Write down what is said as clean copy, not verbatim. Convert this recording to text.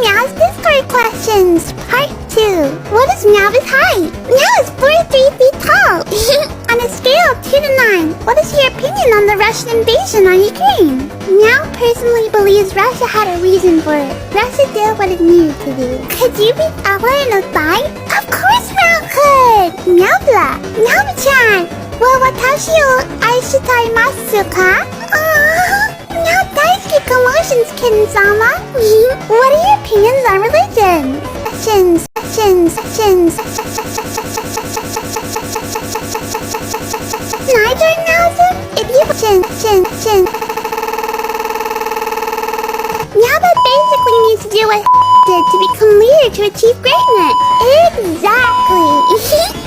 Meow's Discord questions, part 2. What is Meow's height? Meow is 43 feet tall. On a scale of 2 to 9, what is your opinion on the Russian invasion on Ukraine? Meow personally believes Russia had a reason for it. Russia did what it needed to do. Could you beat Ella in a fight? Of course Meow could! Meowbla! Meow-chan! Well, watashi o aishitaimasu ka? Meow daisuke promotions, Kitten-sama. What are your opinions on religion? Sessions. Neither Meowsm? If you Meowbot basically needs to do what did to become leader to achieve greatness. Exactly.